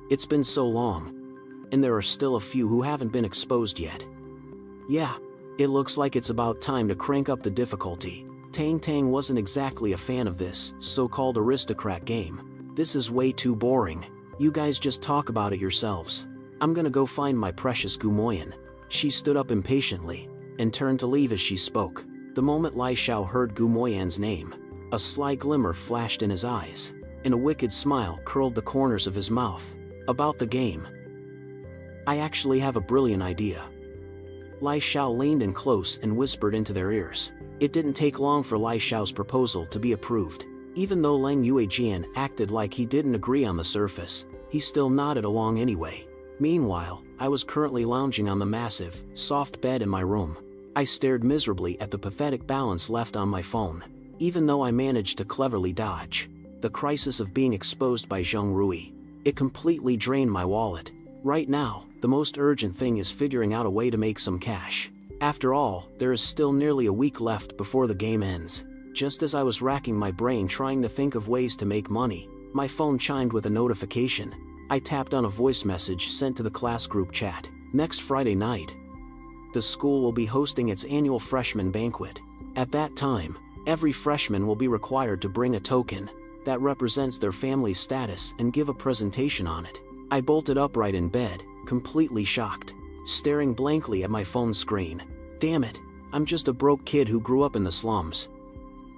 It's been so long, and there are still a few who haven't been exposed yet. Yeah, it looks like it's about time to crank up the difficulty." Tang Tang wasn't exactly a fan of this so-called aristocrat game. "This is way too boring. You guys just talk about it yourselves. I'm gonna go find my precious Gumoyan." She stood up impatiently and turned to leave as she spoke. The moment Lai Xiao heard Gumoyan's name, a sly glimmer flashed in his eyes, and a wicked smile curled the corners of his mouth. "About the game, I actually have a brilliant idea." Lai Xiao leaned in close and whispered into their ears. It didn't take long for Lai Xiao's proposal to be approved. Even though Leng Yuejian acted like he didn't agree on the surface, he still nodded along anyway. Meanwhile, I was currently lounging on the massive, soft bed in my room. I stared miserably at the pathetic balance left on my phone. Even though I managed to cleverly dodge the crisis of being exposed by Zheng Rui, it completely drained my wallet. Right now, the most urgent thing is figuring out a way to make some cash. After all, there is still nearly a week left before the game ends. Just as I was racking my brain trying to think of ways to make money, my phone chimed with a notification. I tapped on a voice message sent to the class group chat. Next Friday night, the school will be hosting its annual freshman banquet. At that time, every freshman will be required to bring a token that represents their family's status and give a presentation on it. I bolted upright in bed, completely shocked, staring blankly at my phone screen. Damn it, I'm just a broke kid who grew up in the slums.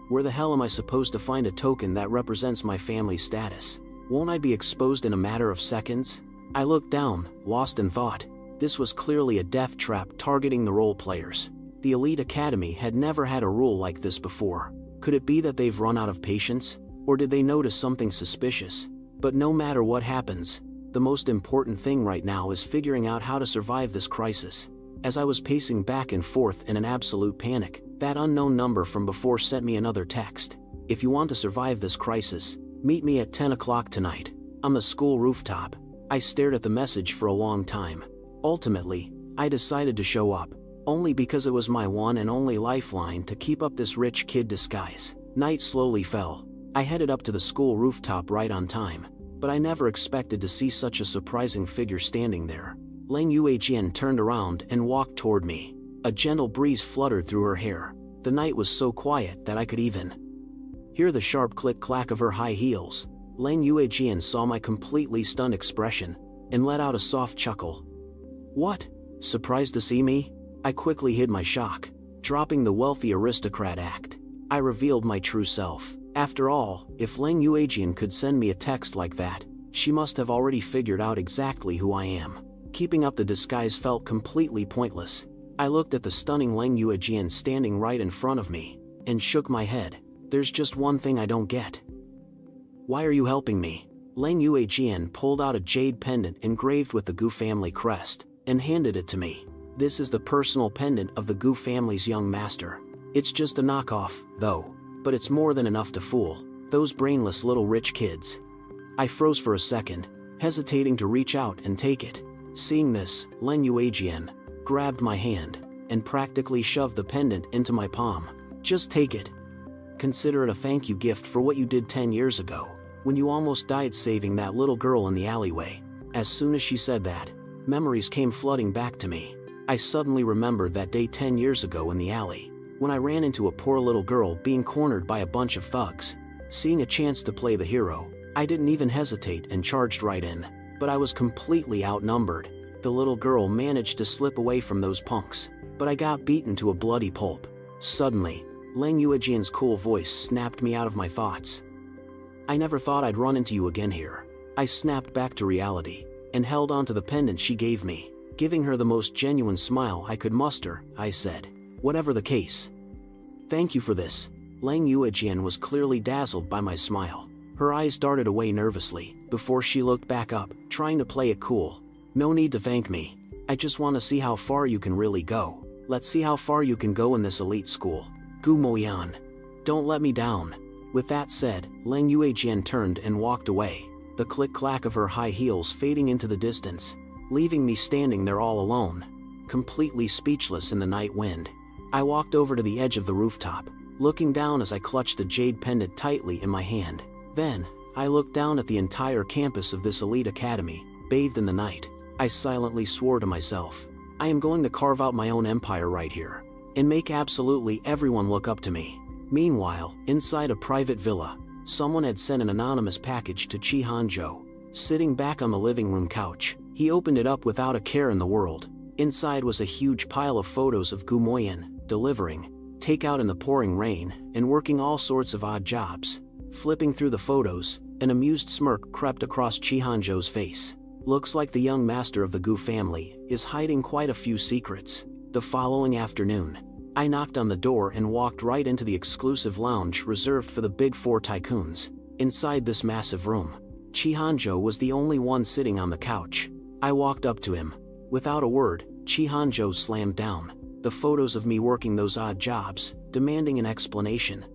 Where the hell am I supposed to find a token that represents my family's status? Won't I be exposed in a matter of seconds? I looked down, lost in thought. This was clearly a death trap targeting the role players. The Elite Academy had never had a rule like this before. Could it be that they've run out of patience? Or did they notice something suspicious? But no matter what happens, the most important thing right now is figuring out how to survive this crisis. As I was pacing back and forth in an absolute panic, that unknown number from before sent me another text. If you want to survive this crisis, meet me at 10 o'clock tonight, on the school rooftop. I stared at the message for a long time. Ultimately, I decided to show up, only because it was my one and only lifeline to keep up this rich kid disguise. Night slowly fell. I headed up to the school rooftop right on time, but I never expected to see such a surprising figure standing there. Lang Yuejian turned around and walked toward me. A gentle breeze fluttered through her hair. The night was so quiet that I could even hear the sharp click-clack of her high heels. Lang Yuejian saw my completely stunned expression and let out a soft chuckle. What? Surprised to see me? I quickly hid my shock. Dropping the wealthy aristocrat act, I revealed my true self. After all, if Lang Yuejian could send me a text like that, she must have already figured out exactly who I am. Keeping up the disguise felt completely pointless. I looked at the stunning Lang Yuejian standing right in front of me, and shook my head. There's just one thing I don't get. Why are you helping me? Lang Yuejian pulled out a jade pendant engraved with the Gu family crest, and handed it to me. This is the personal pendant of the Gu family's young master. It's just a knockoff, though, but it's more than enough to fool those brainless little rich kids. I froze for a second, hesitating to reach out and take it. Seeing this, Lang Yuejian grabbed my hand and practically shoved the pendant into my palm. Just take it. Consider it a thank you gift for what you did 10 years ago, when you almost died saving that little girl in the alleyway. As soon as she said that, memories came flooding back to me. I suddenly remembered that day 10 years ago in the alley, when I ran into a poor little girl being cornered by a bunch of thugs. Seeing a chance to play the hero, I didn't even hesitate and charged right in. But I was completely outnumbered. The little girl managed to slip away from those punks, but I got beaten to a bloody pulp. Suddenly, Lang Yuejian's cool voice snapped me out of my thoughts. I never thought I'd run into you again here. I snapped back to reality, and held onto the pendant she gave me. Giving her the most genuine smile I could muster, I said, "Whatever the case, thank you for this." Lang Yuejian was clearly dazzled by my smile. Her eyes darted away nervously, before she looked back up, trying to play it cool. "No need to thank me. I just want to see how far you can really go. Let's see how far you can go in this elite school. Gu Moyan. Don't let me down." With that said, Lang Yuejian turned and walked away, the click-clack of her high heels fading into the distance, leaving me standing there all alone, completely speechless in the night wind. I walked over to the edge of the rooftop, looking down as I clutched the jade pendant tightly in my hand. Then, I looked down at the entire campus of this elite academy, bathed in the night. I silently swore to myself, I am going to carve out my own empire right here, and make absolutely everyone look up to me. Meanwhile, inside a private villa, someone had sent an anonymous package to Chi Hanzhou. Sitting back on the living room couch, he opened it up without a care in the world. Inside was a huge pile of photos of Gu Moyan, delivering takeout in the pouring rain, and working all sorts of odd jobs. Flipping through the photos, an amused smirk crept across Chi Hanzhou's face. Looks like the young master of the Gu family is hiding quite a few secrets. The following afternoon, I knocked on the door and walked right into the exclusive lounge reserved for the Big Four tycoons. Inside this massive room, Chi Hanzhou was the only one sitting on the couch. I walked up to him, Without a word, Chihanjo slammed down the photos of me working those odd jobs, demanding an explanation.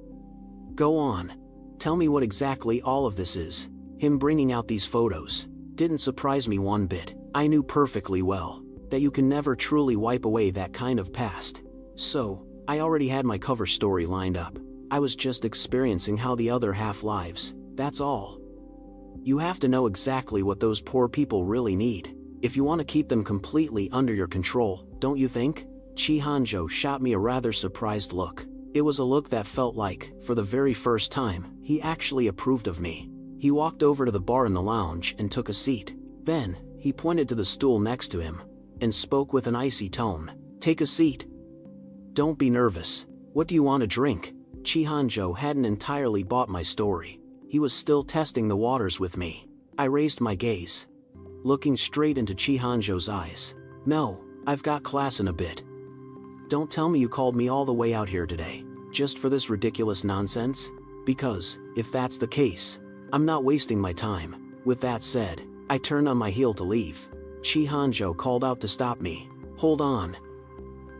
Go on. Tell me what exactly all of this is. Him bringing out these photos didn't surprise me one bit. I knew perfectly well that you can never truly wipe away that kind of past. So, I already had my cover story lined up. I was just experiencing how the other half lives, that's all. You have to know exactly what those poor people really need, if you want to keep them completely under your control, don't you think? Chihanjo shot me a rather surprised look. It was a look that felt like, for the very first time, he actually approved of me. He walked over to the bar in the lounge and took a seat. Then, he pointed to the stool next to him and spoke with an icy tone. Take a seat. Don't be nervous. What do you want to drink? Chihanjo hadn't entirely bought my story. He was still testing the waters with me. I raised my gaze, looking straight into Chihanjo's eyes. No, I've got class in a bit. Don't tell me you called me all the way out here today, just for this ridiculous nonsense? Because, if that's the case, I'm not wasting my time. With that said, I turned on my heel to leave. Chihanjo called out to stop me. Hold on.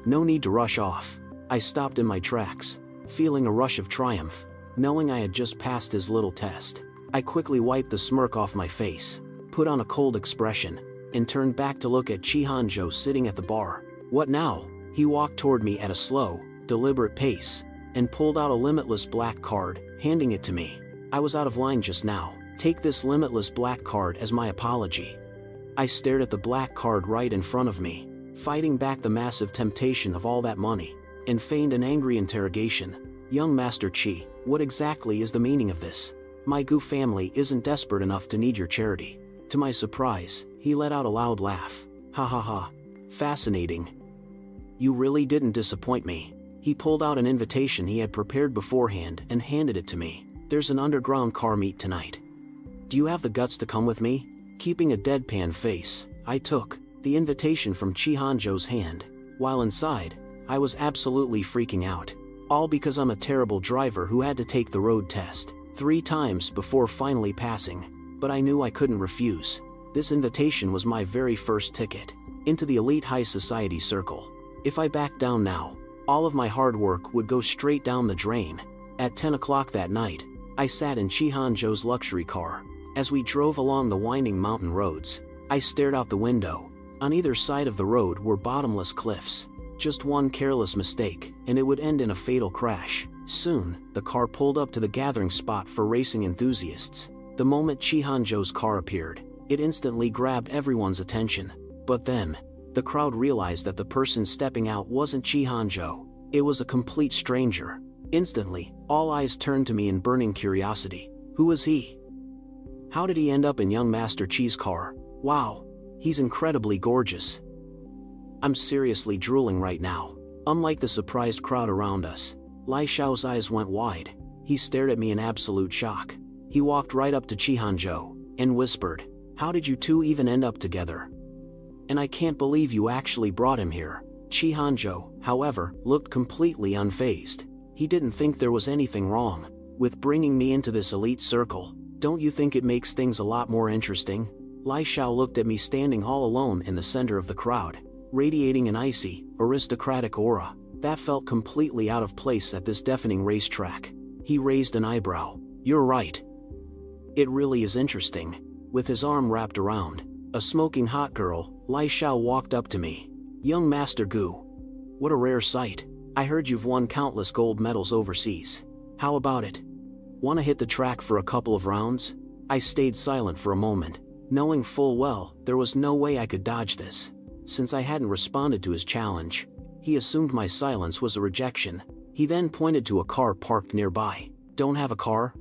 No need to rush off. I stopped in my tracks, feeling a rush of triumph, knowing I had just passed his little test. I quickly wiped the smirk off my face, put on a cold expression, and turned back to look at Chihanjo sitting at the bar. What now? He walked toward me at a slow, deliberate pace, and pulled out a limitless black card, handing it to me. I was out of line just now. Take this limitless black card as my apology. I stared at the black card right in front of me, fighting back the massive temptation of all that money, and feigned an angry interrogation. Young Master Chi, what exactly is the meaning of this? My Gu family isn't desperate enough to need your charity. To my surprise, he let out a loud laugh. Ha ha ha. Fascinating. You really didn't disappoint me. He pulled out an invitation he had prepared beforehand and handed it to me. There's an underground car meet tonight. Do you have the guts to come with me? Keeping a deadpan face, I took the invitation from Chihanjo's hand. While inside, I was absolutely freaking out. All because I'm a terrible driver who had to take the road test 3 times before finally passing. But I knew I couldn't refuse. This invitation was my very first ticket into the elite high society circle. If I backed down now, all of my hard work would go straight down the drain. At 10 o'clock that night, I sat in Chihanjo's luxury car. As we drove along the winding mountain roads, I stared out the window. On either side of the road were bottomless cliffs. Just one careless mistake, and it would end in a fatal crash. Soon, the car pulled up to the gathering spot for racing enthusiasts. The moment Chihanjo's car appeared, it instantly grabbed everyone's attention. But then, the crowd realized that the person stepping out wasn't Chihanjo. It was a complete stranger. Instantly, all eyes turned to me in burning curiosity. Who was he? How did he end up in young Master Chi's car? Wow, he's incredibly gorgeous. I'm seriously drooling right now. Unlike the surprised crowd around us, Lai Xiao's eyes went wide. He stared at me in absolute shock. He walked right up to Chihanjo and whispered, "How did you two even end up together? And I can't believe you actually brought him here." Chihanjo, however, looked completely unfazed. He didn't think there was anything wrong with bringing me into this elite circle. Don't you think it makes things a lot more interesting? Lai Xiao looked at me standing all alone in the center of the crowd, radiating an icy, aristocratic aura that felt completely out of place at this deafening racetrack. He raised an eyebrow. You're right. It really is interesting. With his arm wrapped around a smoking hot girl, Lai Xiao walked up to me. Young Master Gu. What a rare sight. I heard you've won countless gold medals overseas. How about it? Wanna hit the track for a couple of rounds? I stayed silent for a moment, knowing full well there was no way I could dodge this. Since I hadn't responded to his challenge, he assumed my silence was a rejection. He then pointed to a car parked nearby. Don't have a car?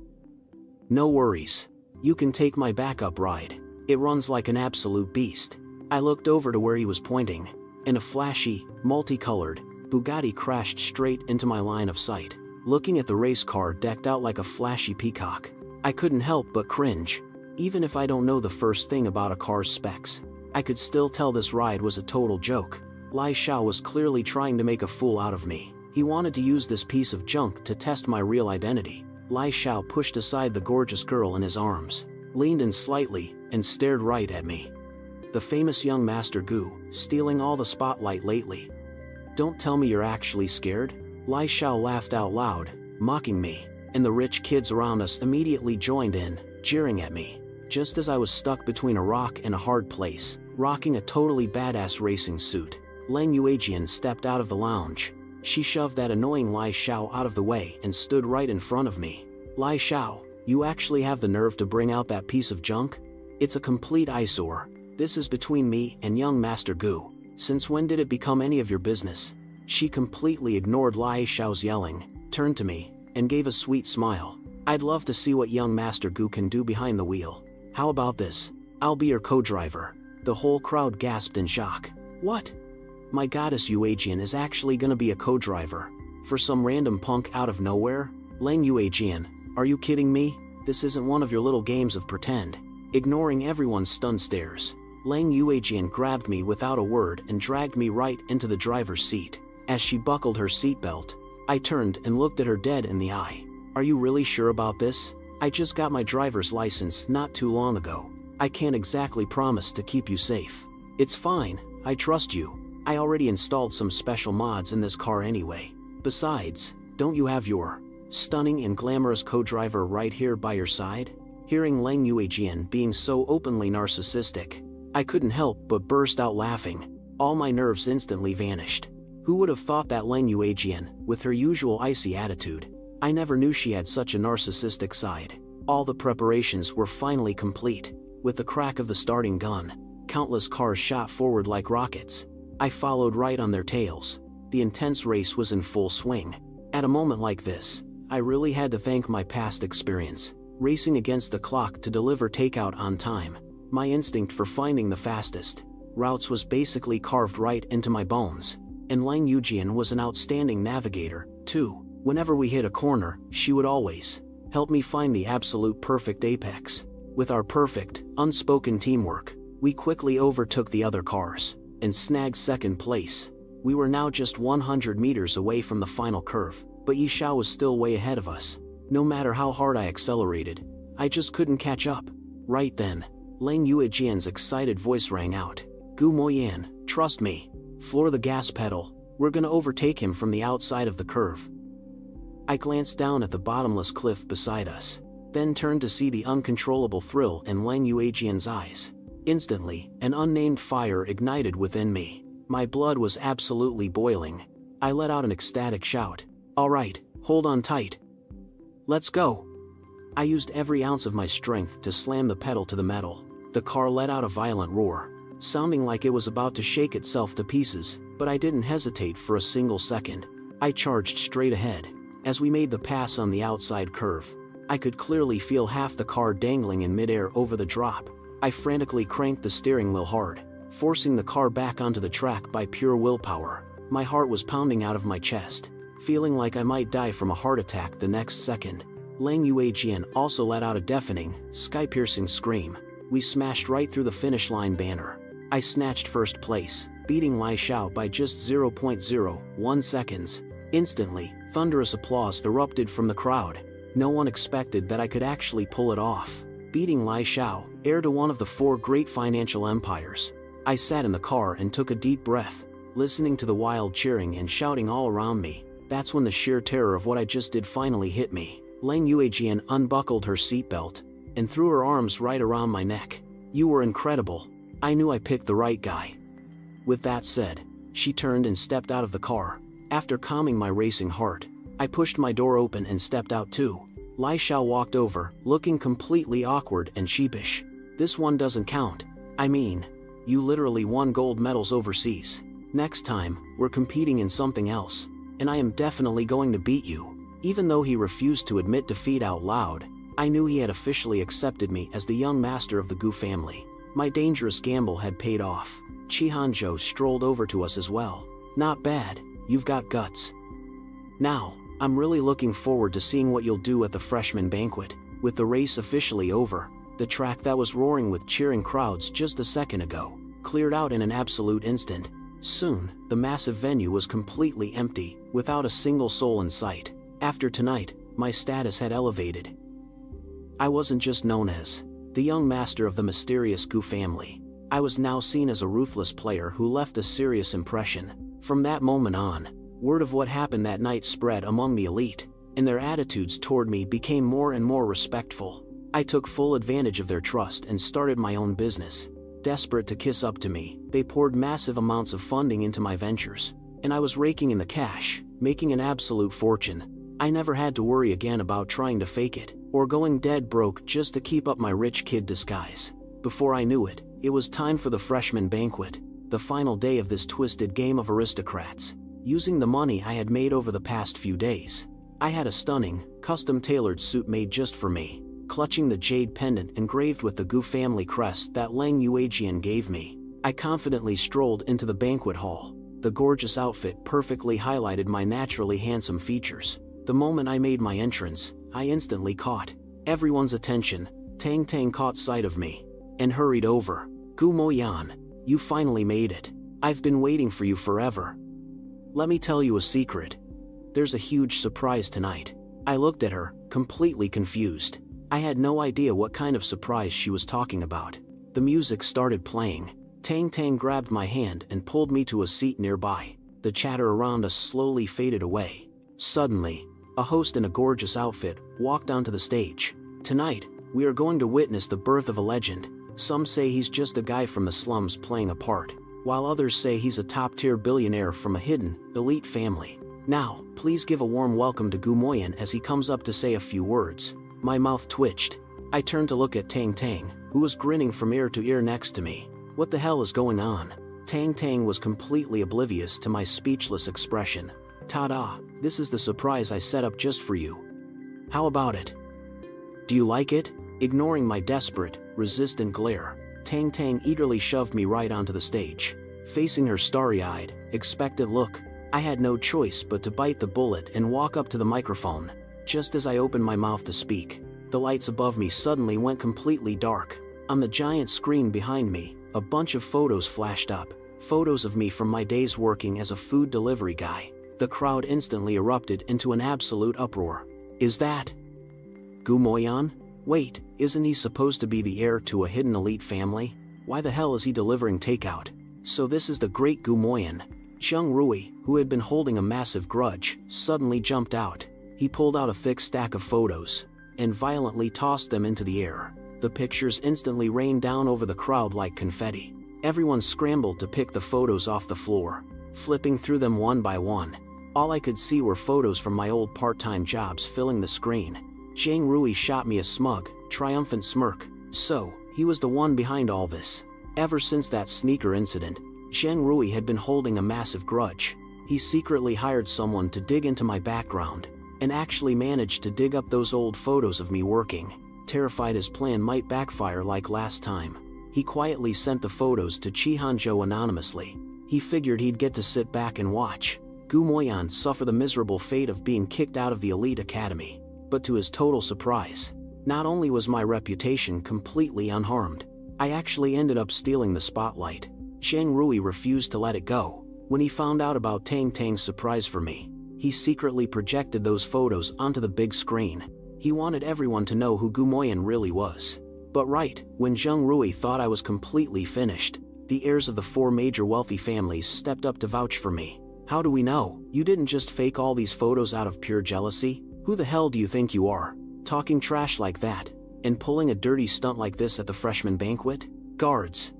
No worries. You can take my backup ride. It runs like an absolute beast. I looked over to where he was pointing, and a flashy, multicolored Bugatti crashed straight into my line of sight. Looking at the race car decked out like a flashy peacock, I couldn't help but cringe. Even if I don't know the first thing about a car's specs, I could still tell this ride was a total joke. Lai Xiao was clearly trying to make a fool out of me. He wanted to use this piece of junk to test my real identity. Lai Xiao pushed aside the gorgeous girl in his arms, leaned in slightly, and stared right at me. the famous young Master Gu, stealing all the spotlight lately. Don't tell me you're actually scared? Lai Xiao laughed out loud, mocking me, and the rich kids around us immediately joined in, jeering at me. Just as I was stuck between a rock and a hard place, rocking a totally badass racing suit, Lang Yuejian stepped out of the lounge. She shoved that annoying Lai Xiao out of the way and stood right in front of me. Lai Xiao, you actually have the nerve to bring out that piece of junk? It's a complete eyesore. This is between me and young Master Gu. Since when did it become any of your business? She completely ignored Lai Xiao's yelling, turned to me, and gave a sweet smile. I'd love to see what young Master Gu can do behind the wheel. How about this? I'll be your co-driver. The whole crowd gasped in shock. What? My goddess Yuejian is actually gonna be a co-driver? For some random punk out of nowhere? Lang Yuejian, are you kidding me? This isn't one of your little games of pretend. Ignoring everyone's stunned stares, Lang Yuejian grabbed me without a word and dragged me right into the driver's seat. As she buckled her seatbelt, I turned and looked at her dead in the eye. Are you really sure about this? I just got my driver's license not too long ago. I can't exactly promise to keep you safe. It's fine, I trust you. I already installed some special mods in this car anyway. Besides, don't you have your stunning and glamorous co-driver right here by your side? Hearing Lang Yuejian being so openly narcissistic, I couldn't help but burst out laughing. All my nerves instantly vanished. Who would have thought that Lang Yuejian, with her usual icy attitude? I never knew she had such a narcissistic side. All the preparations were finally complete. With the crack of the starting gun, countless cars shot forward like rockets. I followed right on their tails. The intense race was in full swing. At a moment like this, I really had to thank my past experience, racing against the clock to deliver takeout on time. My instinct for finding the fastest routes was basically carved right into my bones. And Lang Yuejian was an outstanding navigator, too. Whenever we hit a corner, she would always help me find the absolute perfect apex. With our perfect, unspoken teamwork, we quickly overtook the other cars and snagged second place. We were now just 100 meters away from the final curve, but Yi Xiao was still way ahead of us. No matter how hard I accelerated, I just couldn't catch up. Right then, Lang Yuejian's excited voice rang out. Gu Moyan, trust me. Floor the gas pedal. We're gonna overtake him from the outside of the curve. I glanced down at the bottomless cliff beside us, then turned to see the uncontrollable thrill in Lang Yuejian's eyes. Instantly, an unnamed fire ignited within me. My blood was absolutely boiling. I let out an ecstatic shout. All right, hold on tight. Let's go. I used every ounce of my strength to slam the pedal to the metal. The car let out a violent roar, sounding like it was about to shake itself to pieces, but I didn't hesitate for a single second. I charged straight ahead. As we made the pass on the outside curve, I could clearly feel half the car dangling in midair over the drop. I frantically cranked the steering wheel hard, forcing the car back onto the track by pure willpower. My heart was pounding out of my chest, feeling like I might die from a heart attack the next second. Lang Yuejian also let out a deafening, sky-piercing scream. We smashed right through the finish line banner. I snatched first place, beating Lai Xiao by just 0.01 seconds. Instantly, thunderous applause erupted from the crowd. No one expected that I could actually pull it off. Beating Lai Xiao, heir to one of the 4 great financial empires. I sat in the car and took a deep breath, listening to the wild cheering and shouting all around me. That's when the sheer terror of what I just did finally hit me. Lang Yuejian unbuckled her seatbelt and threw her arms right around my neck. You were incredible. I knew I picked the right guy. With that said, she turned and stepped out of the car. After calming my racing heart, I pushed my door open and stepped out too. Lai Xiao walked over, looking completely awkward and sheepish. This one doesn't count. I mean, you literally won gold medals overseas. Next time, we're competing in something else, and I am definitely going to beat you. Even though he refused to admit defeat out loud, I knew he had officially accepted me as the young master of the Gu family. My dangerous gamble had paid off. Chihanzhou strolled over to us as well. Not bad, you've got guts. Now, I'm really looking forward to seeing what you'll do at the freshman banquet. With the race officially over, the track that was roaring with cheering crowds just a second ago cleared out in an absolute instant. Soon, the massive venue was completely empty, without a single soul in sight. After tonight, my status had elevated. I wasn't just known as the young master of the mysterious Gu family. I was now seen as a ruthless player who left a serious impression. From that moment on, word of what happened that night spread among the elite, and their attitudes toward me became more and more respectful. I took full advantage of their trust and started my own business. Desperate to kiss up to me, they poured massive amounts of funding into my ventures, and I was raking in the cash, making an absolute fortune. I never had to worry again about trying to fake it, or going dead broke just to keep up my rich kid disguise. Before I knew it, it was time for the freshman banquet, the final day of this twisted game of aristocrats. Using the money I had made over the past few days, I had a stunning, custom-tailored suit made just for me. Clutching the jade pendant engraved with the Gu family crest that Lang Yuejian gave me, I confidently strolled into the banquet hall. The gorgeous outfit perfectly highlighted my naturally handsome features. The moment I made my entrance, I instantly caught everyone's attention. Tang Tang caught sight of me and hurried over. Gu Moyan, you finally made it. I've been waiting for you forever. Let me tell you a secret. There's a huge surprise tonight. I looked at her, completely confused. I had no idea what kind of surprise she was talking about. The music started playing. Tang Tang grabbed my hand and pulled me to a seat nearby. The chatter around us slowly faded away. Suddenly, a host in a gorgeous outfit walked onto the stage. Tonight, we are going to witness the birth of a legend. Some say he's just a guy from the slums playing a part, while others say he's a top-tier billionaire from a hidden, elite family. Now, please give a warm welcome to Gu Moyan as he comes up to say a few words. My mouth twitched. I turned to look at Tang Tang, who was grinning from ear to ear next to me. What the hell is going on? Tang Tang was completely oblivious to my speechless expression. Ta-da, this is the surprise I set up just for you. How about it? Do you like it? Ignoring my desperate, resistant glare, Tang Tang eagerly shoved me right onto the stage. Facing her starry-eyed, expectant look, I had no choice but to bite the bullet and walk up to the microphone. Just as I opened my mouth to speak, the lights above me suddenly went completely dark. On the giant screen behind me, a bunch of photos flashed up. Photos of me from my days working as a food delivery guy. The crowd instantly erupted into an absolute uproar. Is that Gu Moyan? Wait, isn't he supposed to be the heir to a hidden elite family? Why the hell is he delivering takeout? So this is the great Gu Moyan. Zheng Rui, who had been holding a massive grudge, suddenly jumped out. He pulled out a thick stack of photos and violently tossed them into the air. The pictures instantly rained down over the crowd like confetti. Everyone scrambled to pick the photos off the floor, flipping through them one by one. All I could see were photos from my old part-time jobs filling the screen. Zheng Rui shot me a smug, triumphant smirk. So, he was the one behind all this. Ever since that sneaker incident, Zheng Rui had been holding a massive grudge. He secretly hired someone to dig into my background, and actually managed to dig up those old photos of me working. Terrified his plan might backfire like last time, he quietly sent the photos to Chihanzhou anonymously. He figured he'd get to sit back and watch Gu Moyan suffer the miserable fate of being kicked out of the elite academy. But to his total surprise, not only was my reputation completely unharmed, I actually ended up stealing the spotlight. Zheng Rui refused to let it go. When he found out about Tang Tang's surprise for me, he secretly projected those photos onto the big screen. He wanted everyone to know who Gu Moyan really was. But right when Zheng Rui thought I was completely finished, the heirs of the 4 major wealthy families stepped up to vouch for me. How do we know? You didn't just fake all these photos out of pure jealousy? Who the hell do you think you are? Talking trash like that, and pulling a dirty stunt like this at the freshman banquet? Guards!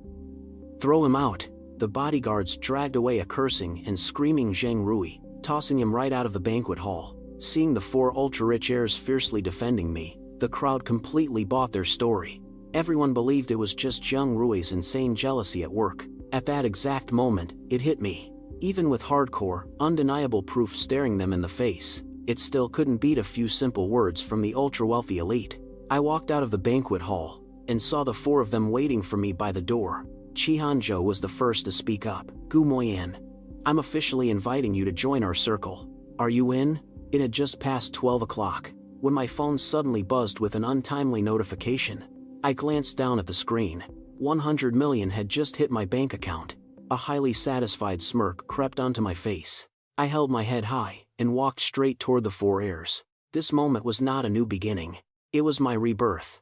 Throw him out! The bodyguards dragged away a cursing and screaming Zheng Rui, tossing him right out of the banquet hall. Seeing the 4 ultra-rich heirs fiercely defending me, the crowd completely bought their story. Everyone believed it was just Zheng Rui's insane jealousy at work. At that exact moment, it hit me. Even with hardcore, undeniable proof staring them in the face, it still couldn't beat a few simple words from the ultra-wealthy elite. I walked out of the banquet hall, and saw the 4 of them waiting for me by the door. Chihanzhou was the first to speak up. Gu Moyan, I'm officially inviting you to join our circle. Are you in? It had just passed 12 o'clock, when my phone suddenly buzzed with an untimely notification. I glanced down at the screen. 100 million had just hit my bank account. A highly satisfied smirk crept onto my face. I held my head high, and walked straight toward the 4 heirs. This moment was not a new beginning. It was my rebirth.